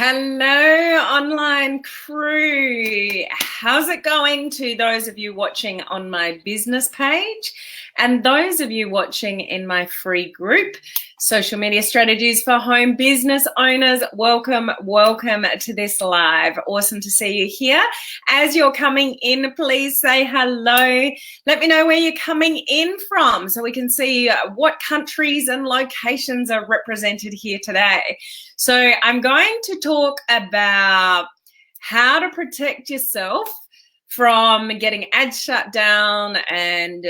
Hello, online crew. How's it going to those of you watching on my business page and those of you watching in my free group, Social Media Strategies for Home Business Owners? Welcome to this live. Awesome to see you here. As you're coming in, please say hello. Let me know where you're coming in from so we can see what countries and locations are represented here today. So I'm going to talk about how to protect yourself from getting ads shut down and,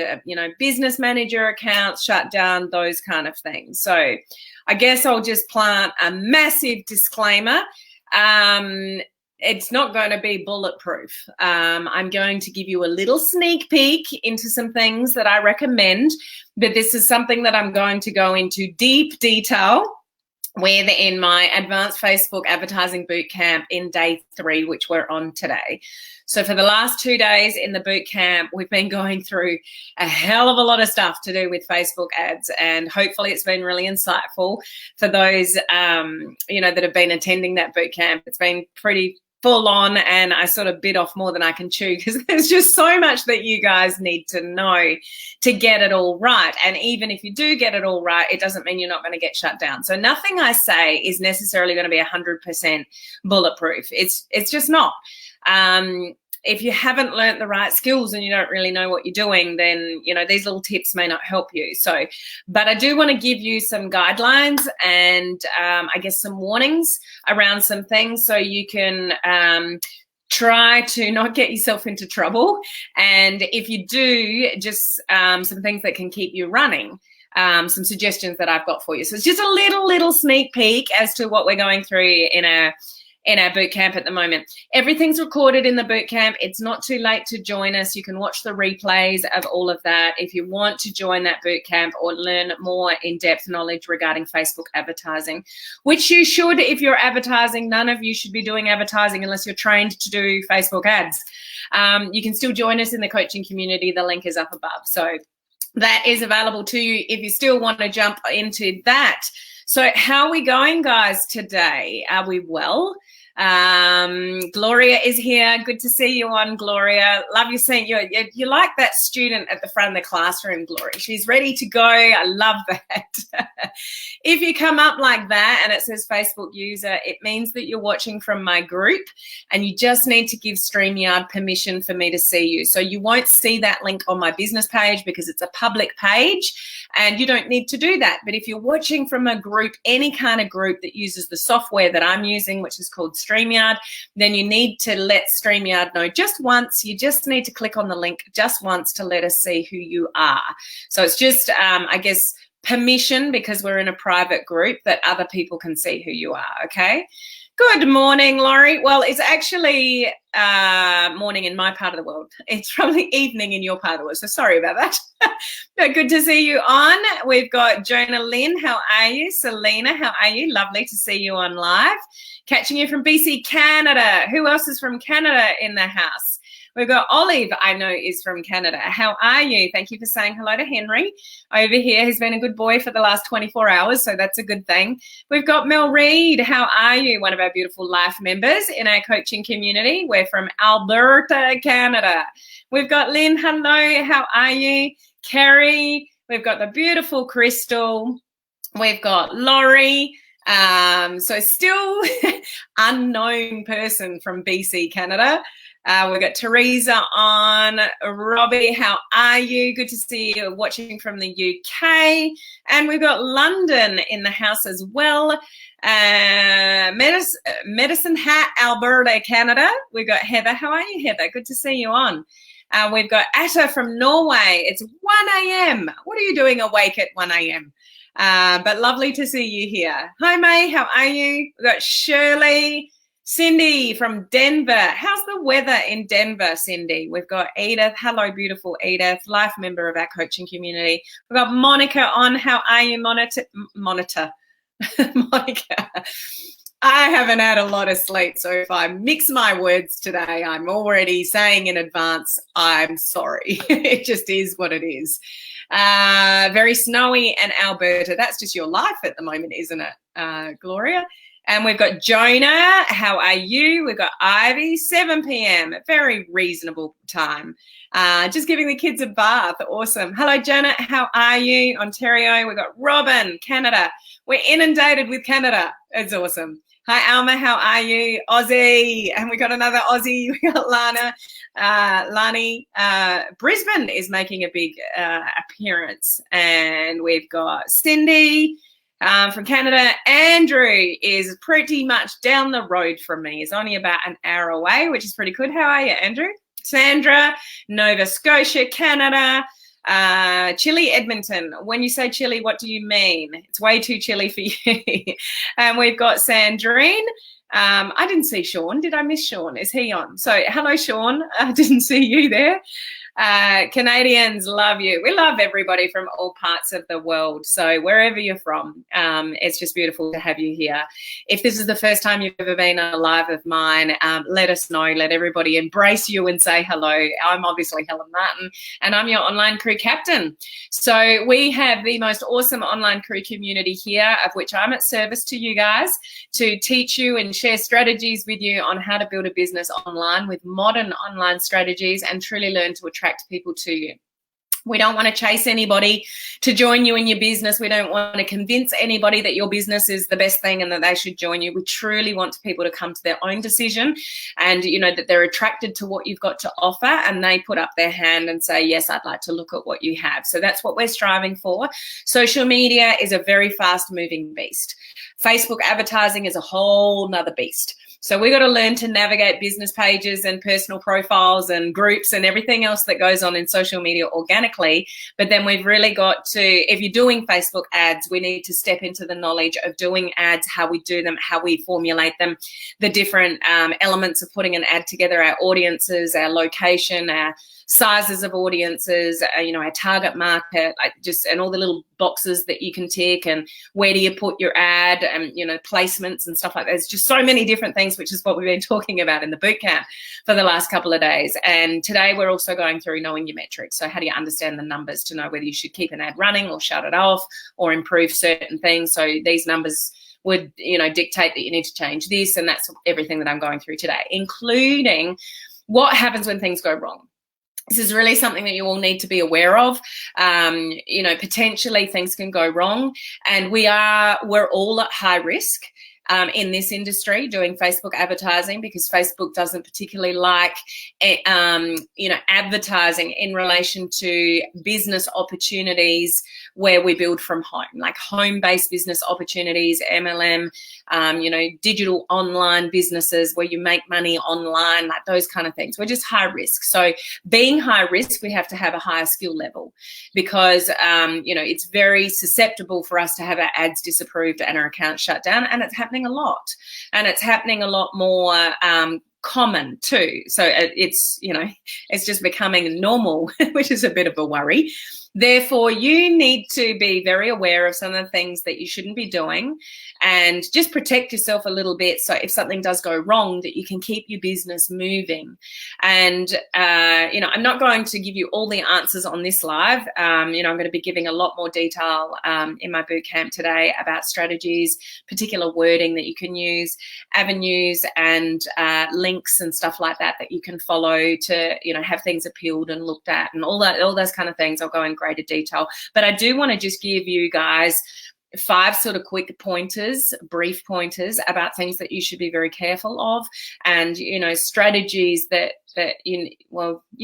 business manager accounts shut down, those kind of things. So I guess I'll just plant a massive disclaimer. It's not going to be bulletproof. I'm going to give you a little sneak peek into some things that I recommend, but this is something that I'm going to go into deep detail in my advanced Facebook advertising bootcamp in day 3, which we're on today. So for the last 2 days in the bootcamp, we've been going through a hell of a lot of stuff to do with Facebook ads, and hopefully it's been really insightful for those, that have been attending that bootcamp. It's been pretty full on, and I sort of bit off more than I can chew because there's just so much that you guys need to know to get it all right. And even if you do get it all right, it doesn't mean you're not going to get shut down. So nothing I say is necessarily going to be 100% bulletproof. It's just not. If you haven't learnt the right skills and you don't really know what you're doing, then, these little tips may not help you. So, but I do want to give you some guidelines and I guess some warnings around some things so you can try to not get yourself into trouble. And if you do, just some things that can keep you running. Some suggestions that I've got for you. So it's just a little sneak peek as to what we're going through in our boot camp at the moment. Everything's recorded in the boot camp. It's not too late to join us. You can watch the replays of all of that if you want to join that boot camp or learn more in-depth knowledge regarding Facebook advertising, which you should if you're advertising. None of you should be doing advertising unless you're trained to do Facebook ads. You can still join us in the coaching community. The link is up above. So that is available to you if you still want to jump into that. So how are we going, guys, today? Are we well? Gloria is here. Good to see you on, Gloria. Love you seeing you. You're like that student at the front of the classroom, Gloria. She's ready to go. I love that. If you come up like that and it says Facebook user, it means that you're watching from my group and you just need to give StreamYard permission for me to see you. So you won't see that link on my business page because it's a public page and you don't need to do that. But if you're watching from a group, any kind of group that uses the software that I'm using, which is called StreamYard, then you need to let StreamYard know just once. You just need to click on the link just once to let us see who you are. So it's just, I guess, permission because we're in a private group that other people can see who you are, okay? Good morning, Laurie. Well, it's actually morning in my part of the world. It's probably evening in your part of the world, so sorry about that. But good to see you on. We've got Jonah Lynn. How are you? Selena, how are you? Lovely to see you on live. Catching you from BC, Canada. Who else is from Canada in the house? We've got Olive, I know, is from Canada. How are you? Thank you for saying hello to Henry over here. He's been a good boy for the last 24 hours, so that's a good thing. We've got Mel Reed. How are you? One of our beautiful life members in our coaching community. We're from Alberta, Canada. We've got Lynn. Hello. How are you? Kerry. We've got the beautiful Crystal. We've got Laurie. So still unknown person from BC, Canada. We've got Teresa on. Robbie, how are you? Good to see you watching from the UK. And we've got London in the house as well. Medicine Hat, Alberta, Canada. We've got Heather. How are you, Heather? Good to see you on. We've got Atta from Norway. It's 1 a.m. What are you doing awake at 1 a.m.? But lovely to see you here. Hi, May. How are you? We've got Shirley. Cindy from Denver. How's the weather in Denver, Cindy? We've got Edith. Hello, beautiful Edith, life member of our coaching community. We've got Monica on. How are you, Monica? Monica. I haven't had a lot of sleep, so if I mix my words today, I'm already saying in advance, I'm sorry. It just is what it is. Very snowy in Alberta. That's just your life at the moment, isn't it, Gloria? And we've got Jonah, how are you? We've got Ivy, 7 p.m, a very reasonable time. Just giving the kids a bath, awesome. Hello, Jonah, how are you? Ontario, we've got Robin, Canada. We're inundated with Canada, it's awesome. Hi, Alma, how are you? Aussie, and we got another Aussie, we got Lana. Lani, Brisbane is making a big appearance, and we've got Cindy from Canada. Andrew is pretty much down the road from me. He's only about an hour away, which is pretty good. How are you, Andrew? Sandra, Nova Scotia, Canada. Chile, Edmonton. When you say chilly, what do you mean? It's way too chilly for you. And we've got Sandrine. I didn't see Sean. Did I miss Sean? Is he on? So hello, Sean. I didn't see you there. Canadians love you. We love everybody from all parts of the world. So wherever you're from, it's just beautiful to have you here. If this is the first time you've ever been on a live of mine, let us know. Let everybody embrace you and say hello. I'm obviously Helen Martin, and I'm your online crew captain. So we have the most awesome online crew community here, of which I'm at service to you guys to teach you and share strategies with you on how to build a business online with modern online strategies and truly learn to attract people to you. We don't want to chase anybody to join you in your business. We don't want to convince anybody that your business is the best thing and that they should join you. We truly want people to come to their own decision and, you know, that they're attracted to what you've got to offer and they put up their hand and say, yes, I'd like to look at what you have. So that's what we're striving for. Social media is a very fast moving beast. Facebook advertising is a whole nother beast. So we've got to learn to navigate business pages and personal profiles and groups and everything else that goes on in social media organically. But then we've really got to, if you're doing Facebook ads, we need to step into the knowledge of doing ads, how we do them, how we formulate them, the different elements of putting an ad together, our audiences, our location, our sizes of audiences, you know, our target market, and all the little boxes that you can tick, and where do you put your ad, and, you know, placements and stuff like that. There's just so many different things, which is what we've been talking about in the bootcamp for the last couple of days. And today we're also going through knowing your metrics. So how do you understand the numbers to know whether you should keep an ad running or shut it off or improve certain things? So these numbers would, you know, dictate that you need to change this, and that's everything that I'm going through today, including what happens when things go wrong. This is really something that you all need to be aware of. You know, potentially things can go wrong, and we're all at high risk in this industry doing Facebook advertising, because Facebook doesn't particularly like, you know, advertising in relation to business opportunities where we build from home, like home-based business opportunities, MLM, you know, digital online businesses where you make money online, like those kind of things. We're just high risk. So being high risk, we have to have a higher skill level, because, you know, it's very susceptible for us to have our ads disapproved and our accounts shut down, and it's happening a lot, and it's happening a lot more common too. So it's, you know, it's just becoming normal, which is a bit of a worry. Therefore, you need to be very aware of some of the things that you shouldn't be doing and just protect yourself a little bit, so if something does go wrong, that you can keep your business moving. And, you know, I'm not going to give you all the answers on this live. You know, I'm going to be giving a lot more detail in my bootcamp today about strategies, particular wording that you can use, avenues and links and stuff like that that you can follow to, you know, have things appealed and looked at, and all those kind of things. I'll go in greater detail, but I do want to just give you guys 5 sort of quick pointers, brief pointers about things that you should be very careful of, and, you know, strategies that you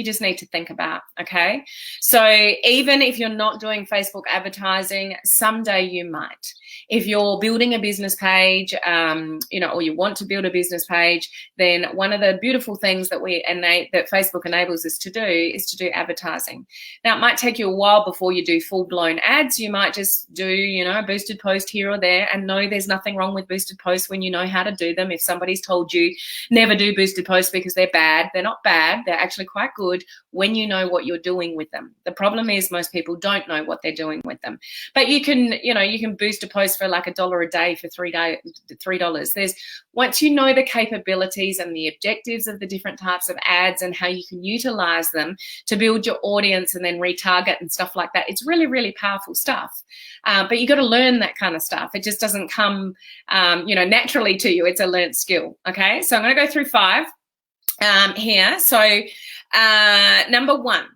just need to think about. Okay, so even if you're not doing Facebook advertising, someday you might. If you're building a business page, you know, or you want to build a business page, then one of the beautiful things that that Facebook enables us to do is to do advertising. Now, it might take you a while before you do full-blown ads. You might just do, you know, a boosted post here or there, and no, there's nothing wrong with boosted posts when you know how to do them. If somebody's told you never do boosted posts because they're bad, they're not bad. They're actually quite good when you know what you're doing with them. The problem is most people don't know what they're doing with them. But you can, you know, you can boost a post for like $1 a day for $3. There's, once you know the capabilities and the objectives of the different types of ads and how you can utilize them to build your audience and then retarget and stuff like that, it's really, really powerful stuff. But you got to learn that kind of stuff. It just doesn't come, naturally to you. It's a learned skill. Okay, so I'm going to go through 5 here. So number 1.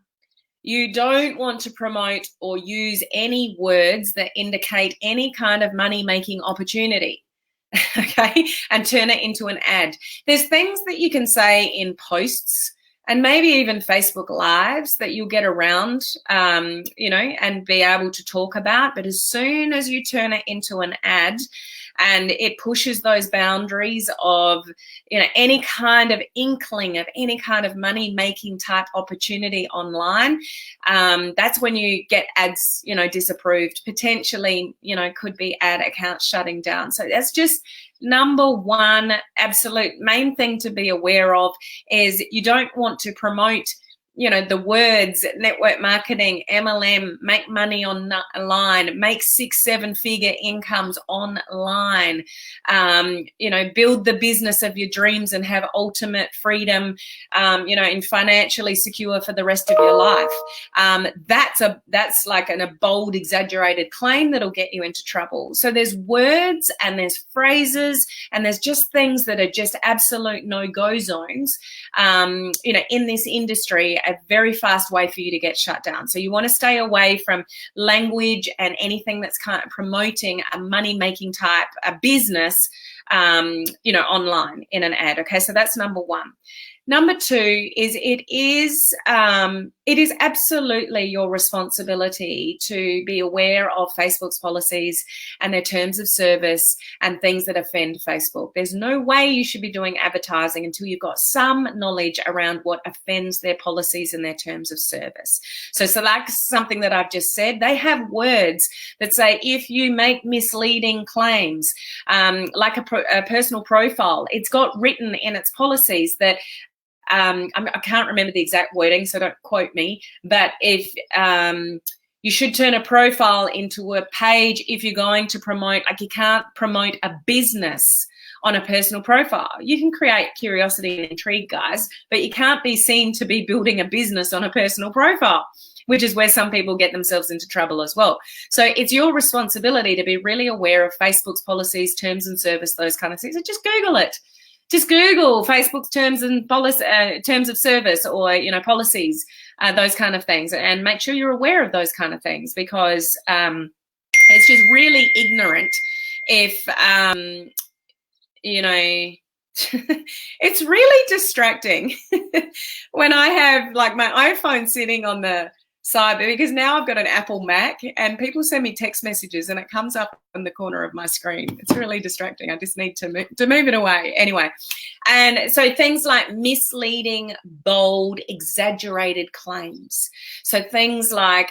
You don't want to promote or use any words that indicate any kind of money-making opportunity, okay, and turn it into an ad. There's things that you can say in posts and maybe even Facebook Lives that you'll get around, and be able to talk about. But as soon as you turn it into an ad, and it pushes those boundaries of, any kind of inkling of any kind of money-making type opportunity online, that's when you get ads, disapproved. Potentially, could be ad accounts shutting down. So that's just number 1 absolute main thing to be aware of, is you don't want to promote the words network marketing, MLM, make money online, make 6-7 figure incomes online, build the business of your dreams and have ultimate freedom, and financially secure for the rest of your life. That's like a bold, exaggerated claim that'll get you into trouble. So there's words and there's phrases and there's just things that are just absolute no-go zones, in this industry, a very fast way for you to get shut down. So you want to stay away from language and anything that's kind of promoting a money-making type, a business, online in an ad. Okay, so that's number 1. Number 2 is it is absolutely your responsibility to be aware of Facebook's policies and their terms of service and things that offend Facebook. There's no way you should be doing advertising until you've got some knowledge around what offends their policies and their terms of service. So like something that I've just said, they have words that say if you make misleading claims, like a personal profile, it's got written in its policies that I can't remember the exact wording, so don't quote me, but if you should turn a profile into a page if you're going to promote, like you can't promote a business on a personal profile. You can create curiosity and intrigue, guys, but you can't be seen to be building a business on a personal profile, which is where some people get themselves into trouble as well. So it's your responsibility to be really aware of Facebook's policies, terms and service, those kind of things. So just Google it. Just Google Facebook's terms and terms of service, or policies, those kind of things, and make sure you're aware of those kind of things, because it's just really ignorant if it's really distracting when I have like my iPhone sitting on the side, because now I've got an Apple Mac and people send me text messages and it comes up in the corner of my screen. It's really distracting. I just need to move it away. Anyway, and so things like misleading, bold, exaggerated claims. So things like,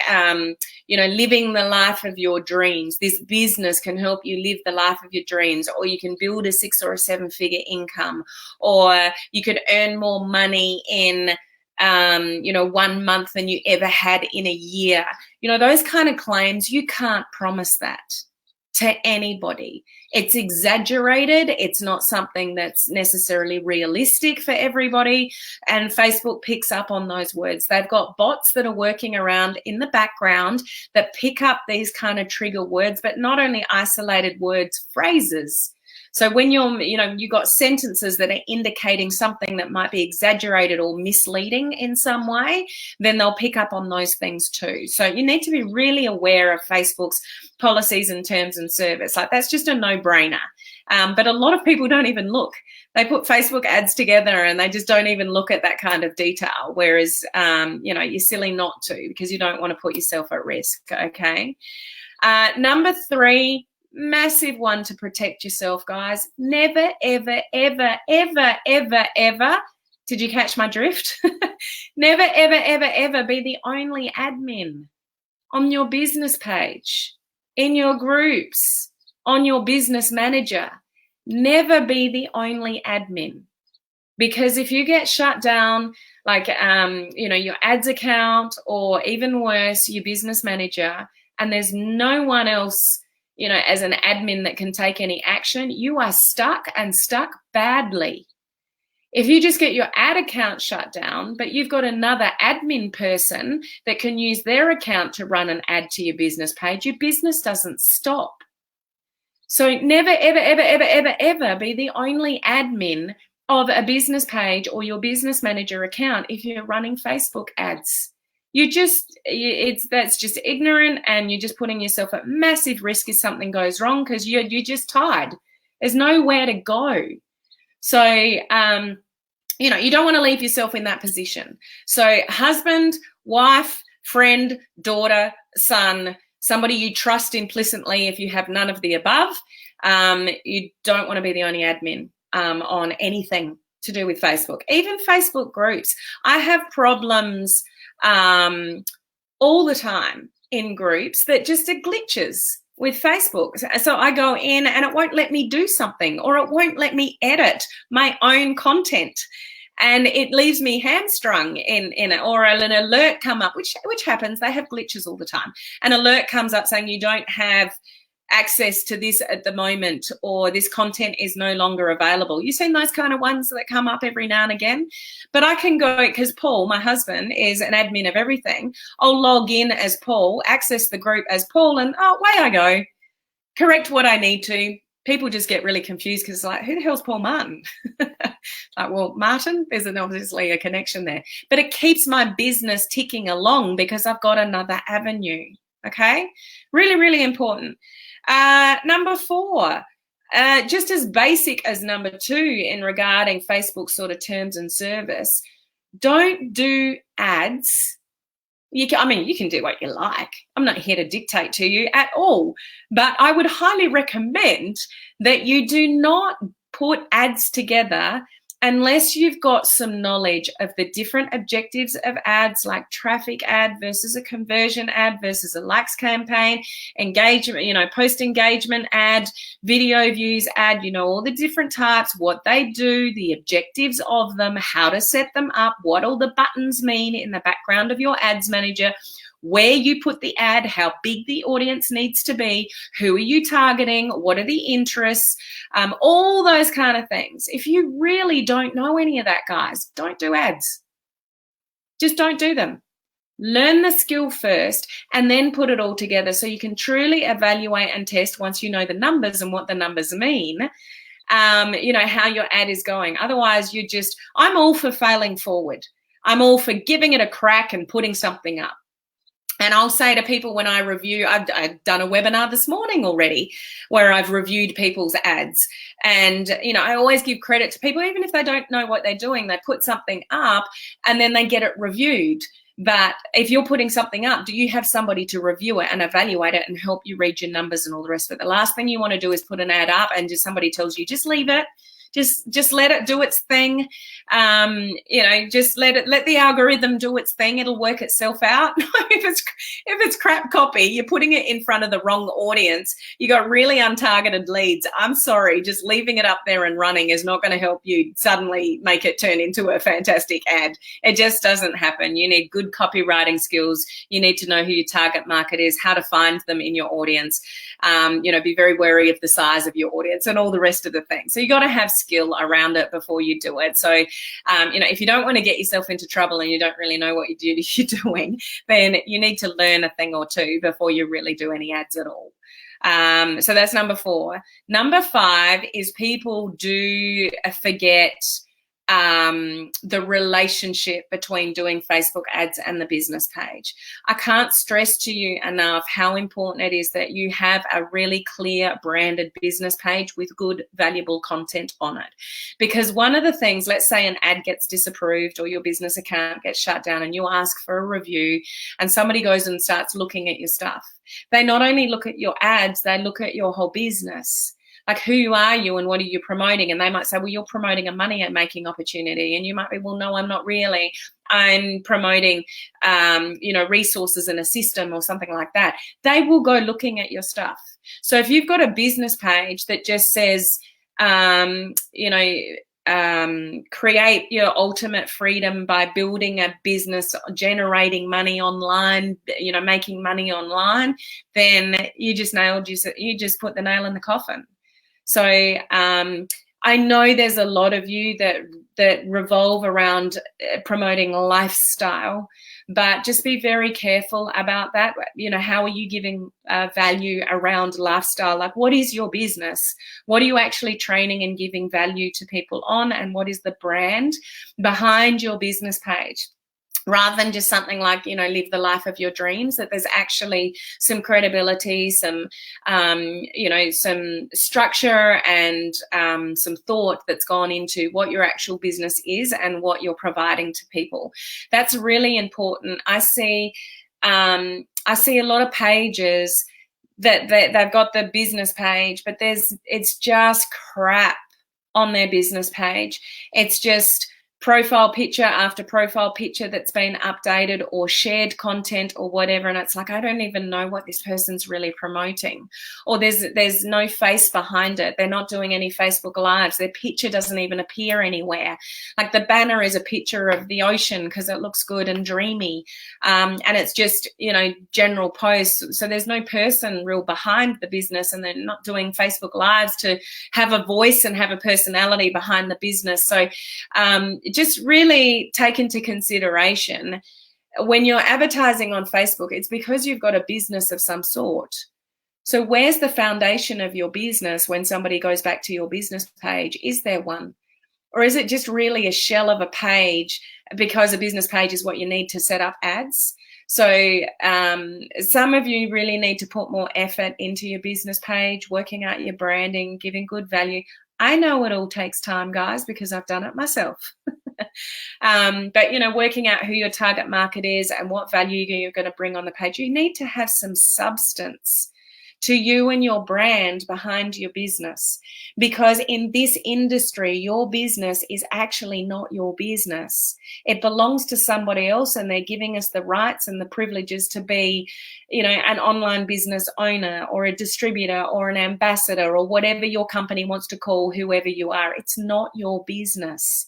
living the life of your dreams. This business can help you live the life of your dreams, or you can build a 6 or 7 figure income, or you could earn more money in 1 month than you ever had in a year. Those kind of claims, you can't promise that to anybody. It's exaggerated. It's not something that's necessarily realistic for everybody. And Facebook picks up on those words. They've got bots that are working around in the background that pick up these kind of trigger words, but not only isolated words, phrases. So when you've got sentences that are indicating something that might be exaggerated or misleading in some way, then they'll pick up on those things too. So you need to be really aware of Facebook's policies and terms and service. Like, that's just a no-brainer. But a lot of people don't even look. They put Facebook ads together and they just don't even look at that kind of detail. Whereas, you're silly not to, because you don't want to put yourself at risk. Okay. Number 3, massive one to protect yourself, guys. Never, ever, ever, ever, ever, ever. Did you catch my drift? Never, ever, ever, ever be the only admin on your business page, in your groups, on your business manager. Never be the only admin. Because if you get shut down, like, your ads account, or even worse, your business manager, and there's no one else, as an admin that can take any action, you are stuck, and stuck badly. If you just get your ad account shut down, but you've got another admin person that can use their account to run an ad to your business page, your business doesn't stop. So never, ever, ever, ever, ever, ever be the only admin of a business page or your business manager account if you're running Facebook ads. That's just ignorant, and you're just putting yourself at massive risk if something goes wrong, because you're just tied. There's nowhere to go. So, you don't want to leave yourself in that position. So husband, wife, friend, daughter, son, somebody you trust implicitly if you have none of the above, you don't want to be the only admin on anything to do with Facebook. Even Facebook groups. I have problems all the time in groups that just are glitches with Facebook. So I go in and it won't let me do something, or it won't let me edit my own content. And it leaves me hamstrung in it, or an alert come up, which happens. They have glitches all the time. An alert comes up saying you don't have access to this at the moment, or this content is no longer available. You've seen those kind of ones that come up every now and again. But I can go, because Paul, my husband, is an admin of everything. I'll log in as Paul, access the group as Paul, and away I go. Correct what I need to. People just get really confused because it's like, who the hell's Paul Martin? Like, well, Martin, there's obviously a connection there. But it keeps my business ticking along because I've got another avenue, okay? Really, really important. Number 4, just as basic as number 2 in regarding Facebook sort of terms and service, don't do ads. You can do what you like. I'm not here to dictate to you at all. But I would highly recommend that you do not put ads together unless you've got some knowledge of the different objectives of ads, like traffic ad versus a conversion ad versus a likes campaign, engagement, post-engagement ad, video views ad, all the different types, what they do, the objectives of them, how to set them up, what all the buttons mean in the background of your ads manager, where you put the ad, how big the audience needs to be, who are you targeting, what are the interests, all those kind of things. If you really don't know any of that, guys, don't do ads. Just don't do them. Learn the skill first and then put it all together so you can truly evaluate and test once you know the numbers and what the numbers mean, how your ad is going. Otherwise, I'm all for failing forward. I'm all for giving it a crack and putting something up. And I'll say to people when I review, I've done a webinar this morning already where I've reviewed people's ads. And, I always give credit to people, even if they don't know what they're doing, they put something up and then they get it reviewed. But if you're putting something up, do you have somebody to review it and evaluate it and help you read your numbers and all the rest of it? The last thing you want to do is put an ad up and just somebody tells you, just leave it. Just let it do its thing. Just let the algorithm do its thing. It'll work itself out. If it's crap copy, you're putting it in front of the wrong audience. You got really untargeted leads. I'm sorry, just leaving it up there and running is not going to help you suddenly make it turn into a fantastic ad. It just doesn't happen. You need good copywriting skills. You need to know who your target market is, how to find them in your audience. Be very wary of the size of your audience and all the rest of the things. So you got to have skill around it before you do it. So, if you don't want to get yourself into trouble and you don't really know what you're doing, then you need to learn a thing or two before you really do any ads at all. So that's number 4. Number 5 is people do forget the relationship between doing Facebook ads and the business page. I can't stress to you enough how important it is that you have a really clear branded business page with good, valuable content on it. Because one of the things, let's say an ad gets disapproved or your business account gets shut down and you ask for a review and somebody goes and starts looking at your stuff. They not only look at your ads, they look at your whole business. Like, who are you and what are you promoting? And they might say, well, you're promoting a money-making opportunity. And you might be, well, no, I'm not really. I'm promoting, resources in a system or something like that. They will go looking at your stuff. So if you've got a business page that just says, create your ultimate freedom by building a business, generating money online, you know, making money online, then you just put the nail in the coffin. So I know there's a lot of you that revolve around promoting lifestyle, but just be very careful about that. You know, how are you giving value around lifestyle? Like, what is your business? What are you actually training and giving value to people on? And what is the brand behind your business page? Rather than just something like, you know, live the life of your dreams, that there's actually some credibility, some, you know, some structure and some thought that's gone into what your actual business is and what you're providing to people. That's really important. I see a lot of pages that they've got the business page, but it's just crap on their business page. It's just profile picture after profile picture that's been updated or shared content or whatever, and it's like, I don't even know what this person's really promoting. Or there's no face behind it. They're not doing any Facebook lives. Their picture doesn't even appear anywhere. Like, the banner is a picture of the ocean because it looks good and dreamy, and it's just, you know, general posts. So there's no person real behind the business, and they're not doing Facebook lives to have a voice and have a personality behind the business. So just really take into consideration, when you're advertising on Facebook, it's because you've got a business of some sort. So where's the foundation of your business when somebody goes back to your business page? Is there one? Or is it just really a shell of a page because a business page is what you need to set up ads? So some of you really need to put more effort into your business page, working out your branding, giving good value. I know it all takes time, guys, because I've done it myself. But, you know, working out who your target market is and what value you're going to bring on the page, you need to have some substance to you and your brand behind your business. Because in this industry, your business is actually not your business. It belongs to somebody else, and they're giving us the rights and the privileges to be, you know, an online business owner or a distributor or an ambassador or whatever your company wants to call whoever you are. It's not your business.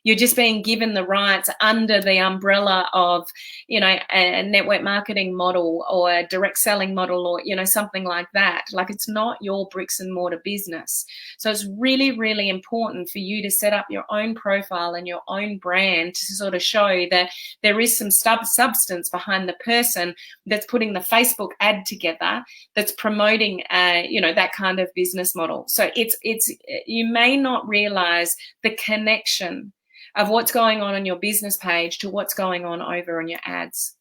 You're just being given the rights under the umbrella of, you know, a network marketing model or a direct selling model, or, you know, something like that. Like, it's not your bricks and mortar business. So it's really, really important for you to set up your own profile and your own brand to sort of show that there is some substance behind the person that's putting the Facebook ad together, that's promoting, you know, that kind of business model. So it's you may not realize the connection of what's going on your business page to what's going on over on your ads.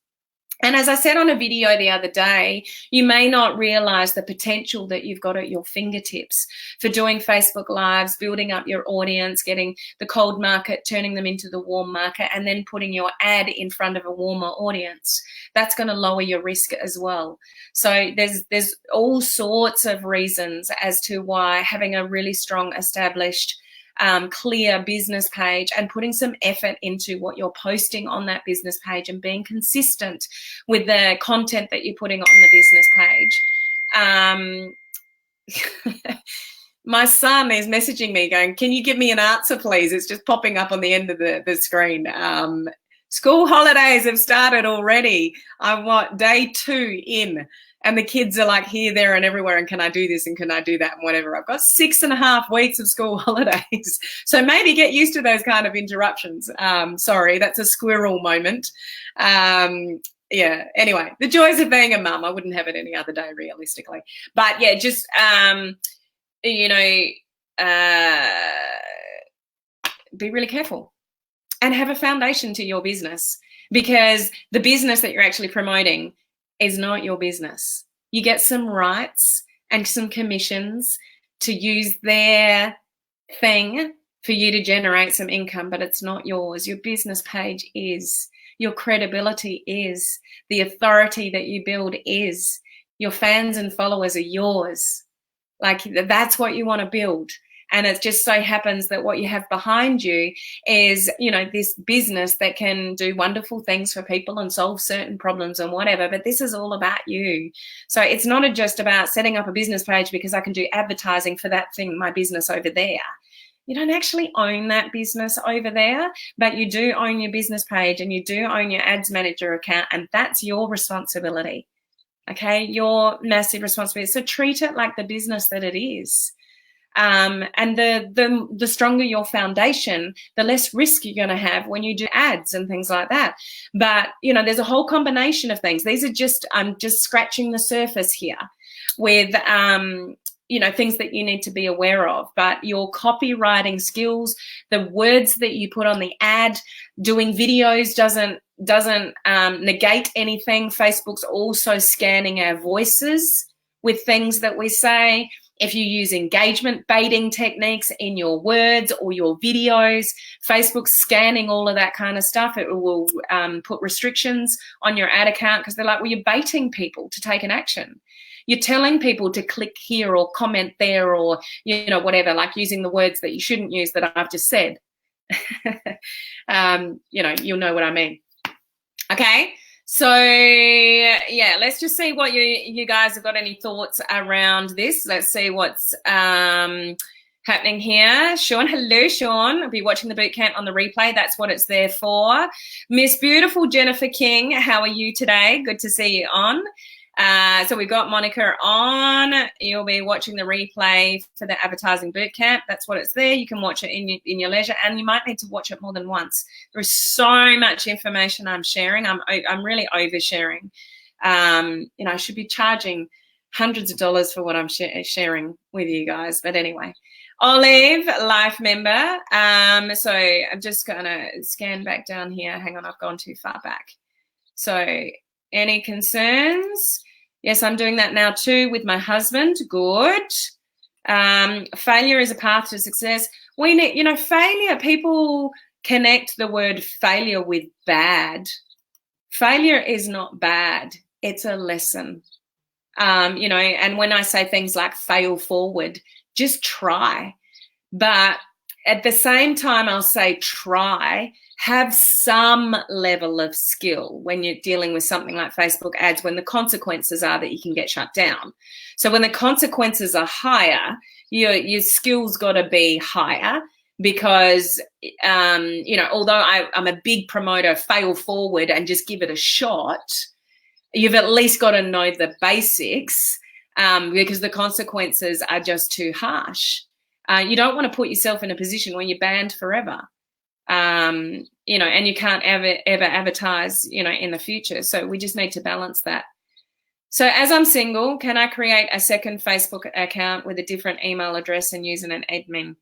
And as I said on a video the other day, you may not realize the potential that you've got at your fingertips for doing Facebook Lives, building up your audience, getting the cold market, turning them into the warm market, and then putting your ad in front of a warmer audience. That's going to lower your risk as well. So there's all sorts of reasons as to why having a really strong, established, clear business page and putting some effort into what you're posting on that business page and being consistent with the content that you're putting on the business page. My son is messaging me going, can you give me an answer, please? It's just popping up on the end of the screen. School holidays have started already. I'm day 2 in. And the kids are like here, there, and everywhere. And can I do this? And can I do that? And whatever. I've got 6.5 weeks of school holidays. So maybe get used to those kind of interruptions. Sorry, that's a squirrel moment. Yeah, anyway, the joys of being a mum. I wouldn't have it any other day, realistically. But yeah, just, you know, be really careful and have a foundation to your business, because the business that you're actually promoting is not your business. You get some rights and some commissions to use their thing for you to generate some income, but it's not yours. Your business page is. Your credibility is. The authority that you build is. Your fans and followers are yours. Like, that's what you want to build. And it just so happens that what you have behind you is, you know, this business that can do wonderful things for people and solve certain problems and whatever. But this is all about you. So it's not just about setting up a business page because I can do advertising for that thing, my business over there. You don't actually own that business over there, but you do own your business page and you do own your ads manager account, and that's your responsibility. Okay, your massive responsibility. So treat it like the business that it is. And the stronger your foundation, the less risk you're going to have when you do ads and things like that. But, you know, there's a whole combination of things. These are just, I'm just scratching the surface here with, you know, things that you need to be aware of. But your copywriting skills, the words that you put on the ad, doing videos doesn't negate anything. Facebook's also scanning our voices with things that we say. If you use engagement baiting techniques in your words or your videos, Facebook's scanning all of that kind of stuff. It will put restrictions on your ad account because they're like, well, you're baiting people to take an action. You're telling people to click here or comment there or, you know, whatever, like using the words that you shouldn't use that I've just said. You know, you'll know what I mean. Okay. So yeah, let's just see what you guys have got any thoughts around this. Let's see what's happening here. Sean, hello, Sean. I'll be watching the boot camp on the replay. That's what it's there for. Miss Beautiful Jennifer King, how are you today? Good to see you on. So we've got Monica on. You'll be watching the replay for the advertising bootcamp. That's what it's there. You can watch it in your leisure, and you might need to watch it more than once. There is so much information I'm sharing. I'm really oversharing. You know, I should be charging hundreds of dollars for what I'm sharing with you guys. But anyway, Olive, life member. So I'm just gonna scan back down here. Hang on, I've gone too far back. So any concerns? Yes, I'm doing that now too with my husband. Good. Failure is a path to success. We need, you know, failure, people connect the word failure with bad. Failure is not bad. It's a lesson. You know, and when I say things like fail forward, just try. But at the same time, I'll say try. Have some level of skill when you're dealing with something like Facebook ads, when the consequences are that you can get shut down. So when the consequences are higher, your skills got to be higher because, you know, although I'm a big promoter, fail forward and just give it a shot, you've at least got to know the basics because the consequences are just too harsh. You don't want to put yourself in a position where you're banned forever. You know, and you can't ever advertise, you know, in the future. So we just need to balance that. So as I'm single, can I create a second Facebook account with a different email address and using an admin?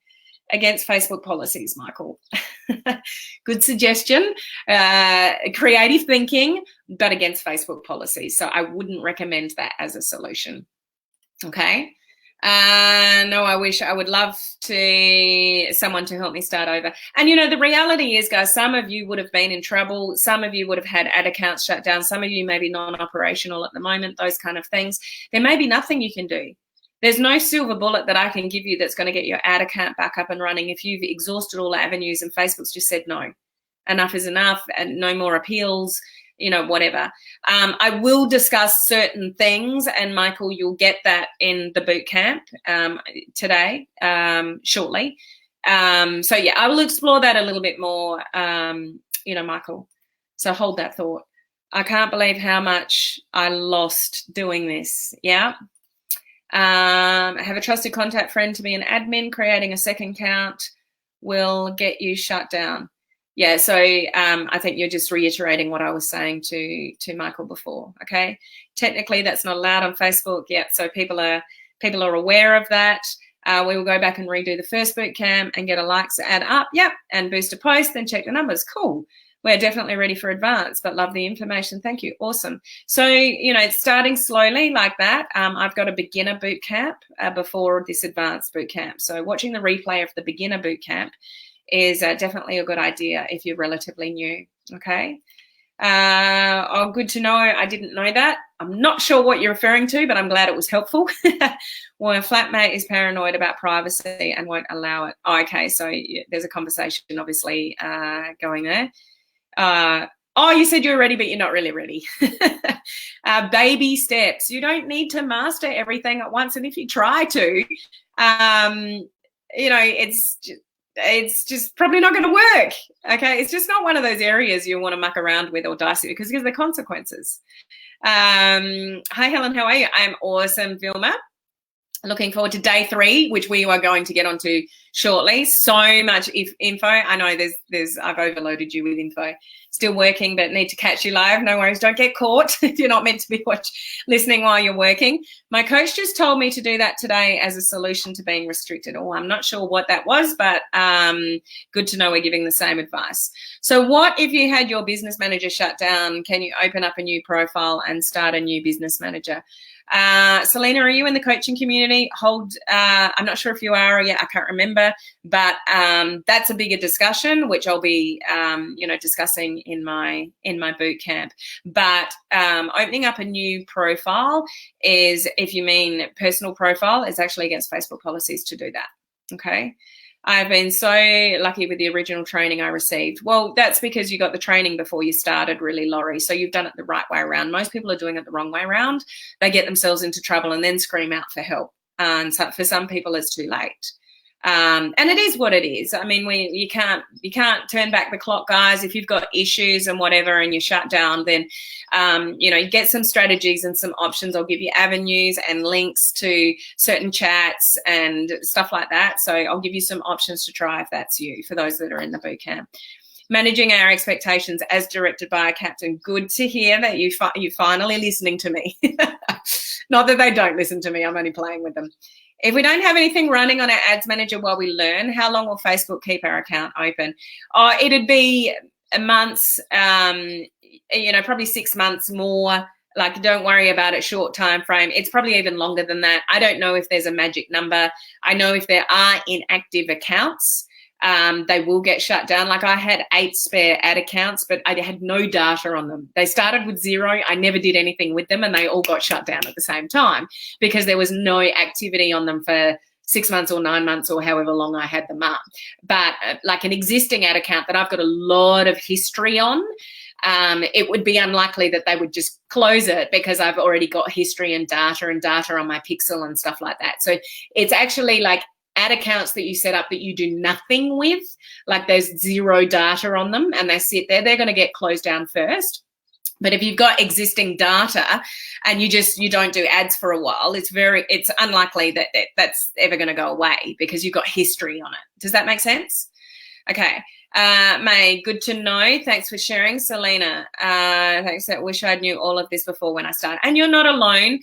Against Facebook policies, Michael. Good suggestion. Creative thinking, but against Facebook policies. So I wouldn't recommend that as a solution. Okay. No, I wish I would love someone to help me start over. And, you know, the reality is, guys, some of you would have been in trouble. Some of you would have had ad accounts shut down. Some of you may be non-operational at the moment, those kind of things. There may be nothing you can do. There's no silver bullet that I can give you that's going to get your ad account back up and running if you've exhausted all avenues and Facebook's just said no. Enough is enough and no more appeals, you know, whatever. I will discuss certain things, and Michael, you'll get that in the boot camp today, shortly. So yeah, I will explore that a little bit more, you know, Michael. So hold that thought. I can't believe how much I lost doing this. Yeah. Have a trusted contact friend to be an admin. Creating a second account will get you shut down. Yeah, so I think you're just reiterating what I was saying to Michael before. Okay, technically that's not allowed on Facebook yet, so people are aware of that. We will go back and redo the first boot camp and get a likes add up. Yep, and boost a post, then check the numbers. Cool. We're definitely ready for advance, but love the information. Thank you. Awesome. So, you know, it's starting slowly like that. I've got a beginner boot camp before this advanced boot camp. So watching the replay of the beginner boot camp is definitely a good idea if you're relatively new. Okay. Oh, good to know. I didn't know that. I'm not sure what you're referring to, but I'm glad it was helpful. Well, a flatmate is paranoid about privacy and won't allow it. Oh, okay. So there's a conversation obviously going there. Oh, you said you're ready, but you're not really ready. Baby steps. You don't need to master everything at once. And if you try to, you know, it's just, it's just probably not going to work. Okay, it's just not one of those areas you want to muck around with or dice with because of the consequences. Hi, Helen, how are you? I am awesome, Vilma. Looking forward to day 3, which we are going to get onto shortly. So much info. I know I've overloaded you with info. Still working, but need to catch you live. No worries. Don't get caught if you're not meant to be listening while you're working. My coach just told me to do that today as a solution to being restricted. Oh, I'm not sure what that was, but good to know we're giving the same advice. So what if you had your business manager shut down? Can you open up a new profile and start a new business manager? Selena, are you in the coaching community? I'm not sure if you are yet. I can't remember, but that's a bigger discussion, which I'll be, discussing in my boot camp. But opening up a new profile is, if you mean personal profile, it's actually against Facebook policies to do that. Okay. I've been so lucky with the original training I received. Well, that's because you got the training before you started, really, Laurie. So you've done it the right way around. Most people are doing it the wrong way around. They get themselves into trouble and then scream out for help. And so for some people, it's too late. And it is what it is. I mean, you can't turn back the clock, guys. If you've got issues and whatever and you're shut down, then, you get some strategies and some options. I'll give you avenues and links to certain chats and stuff like that. So I'll give you some options to try if that's you, for those that are in the boot camp. Managing our expectations as directed by a captain. Good to hear that you're finally listening to me. Not that they don't listen to me. I'm only playing with them. If we don't have anything running on our ads manager while we learn, how long will Facebook keep our account open? Oh, it'd be months, probably 6 months more. Like, don't worry about it, short time frame. It's probably even longer than that. I don't know if there's a magic number. I know if there are inactive accounts, they will get shut down. Like, I had 8 spare ad accounts, but I had no data on them. They started with 0. I never did anything with them, and they all got shut down at the same time because there was no activity on them for 6 months or 9 months or however long I had them up. But like an existing ad account that I've got a lot of history on, it would be unlikely that they would just close it because I've already got history and data on my Pixel and stuff like that. So it's actually like ad accounts that you set up that you do nothing with, like there's 0 data on them and they sit there, they're going to get closed down first. But if you've got existing data and you don't do ads for a while, it's unlikely that that's ever going to go away because you've got history on it. Does that make sense? Okay. May, good to know. Thanks for sharing. Selena, thanks. I wish I knew all of this before when I started. And you're not alone.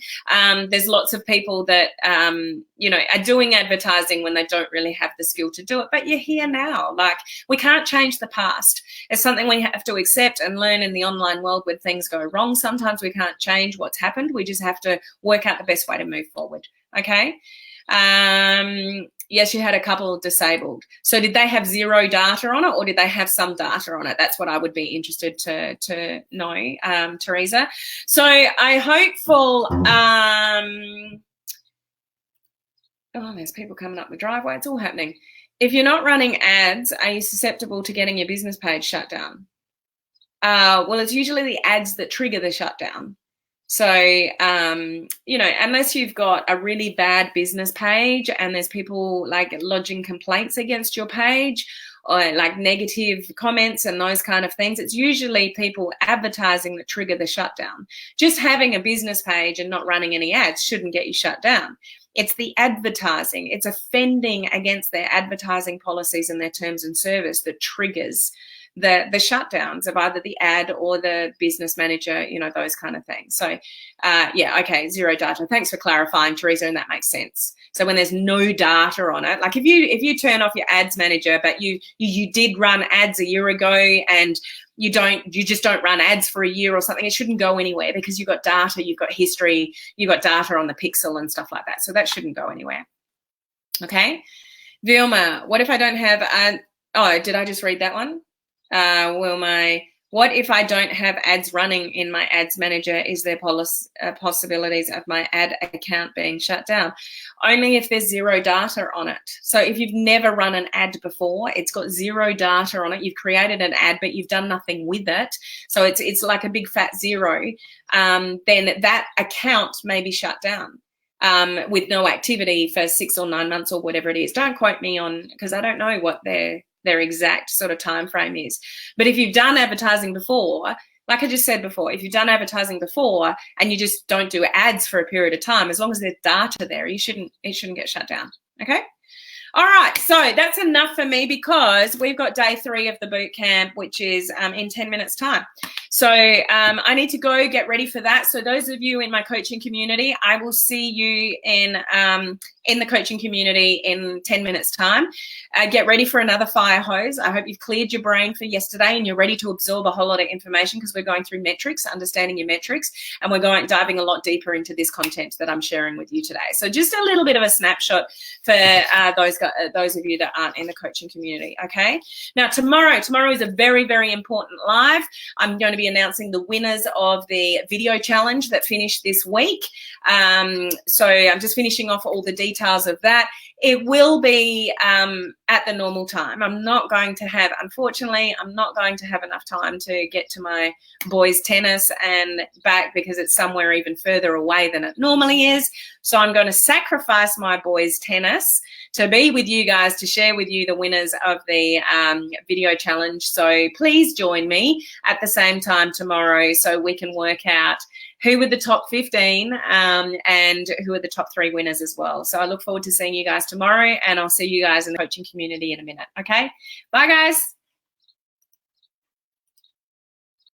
There's lots of people that, are doing advertising when they don't really have the skill to do it, but you're here now. Like, we can't change the past. It's something we have to accept and learn in the online world when things go wrong. Sometimes we can't change what's happened. We just have to work out the best way to move forward. Okay. Yes, you had a couple disabled. So did they have 0 data on it or did they have some data on it? That's what I would be interested to know, Teresa. So I hopeful, there's people coming up the driveway. It's all happening. If you're not running ads, are you susceptible to getting your business page shut down? Well, it's usually the ads that trigger the shutdown. So, unless you've got a really bad business page and there's people like lodging complaints against your page or like negative comments and those kind of things, it's usually people advertising that trigger the shutdown. Just having a business page and not running any ads shouldn't get you shut down. It's the advertising. It's offending against their advertising policies and their terms and service that triggers the shutdowns of either the ad or the business manager, those kind of things. So, okay, 0 data. Thanks for clarifying, Teresa, and that makes sense. So when there's no data on it, like if you turn off your ads manager, but you did run ads a year ago and you just don't run ads for a year or something, it shouldn't go anywhere because you've got data, you've got history, you've got data on the Pixel and stuff like that. So that shouldn't go anywhere. Okay. Vilma, what if I don't have did I just read that one? What if I don't have ads running in my ads manager? Is there possibilities of my ad account being shut down? Only if there's 0 data on it. So if you've never run an ad before, it's got 0 data on it. You've created an ad, but you've done nothing with it. So it's like a big fat 0. Then that account may be shut down. with no activity for 6 or 9 months or whatever it is. Don't quote me on, because I don't know what their exact sort of time frame is. But if you've done advertising before, like I just said before, if you've done advertising before and you just don't do ads for a period of time, as long as there's data there, it shouldn't get shut down. Okay. All right, so that's enough for me, because we've got day 3 of the boot camp, which is in 10 minutes time. So I need to go get ready for that. So those of you in my coaching community, I will see you in the coaching community in 10 minutes time. Get ready for another fire hose. I hope you've cleared your brain for yesterday and you're ready to absorb a whole lot of information, because we're going through metrics, understanding your metrics, and we're diving a lot deeper into this content that I'm sharing with you today. So just a little bit of a snapshot for those of you that aren't in the coaching community. Okay. Now tomorrow is a very, very important live. I'm going to be announcing the winners of the video challenge that finished this week. So I'm just finishing off all the details of that. It will be at the normal time. Unfortunately, I'm not going to have enough time to get to my boys' tennis and back, because it's somewhere even further away than it normally is. So I'm going to sacrifice my boys' tennis to be with you guys, to share with you the winners of the video challenge. So please join me at the same time tomorrow, so we can work out who were the top 15 and who are the top 3 winners as well. So I look forward to seeing you guys tomorrow, and I'll see you guys in the coaching community in a minute. Okay, bye guys.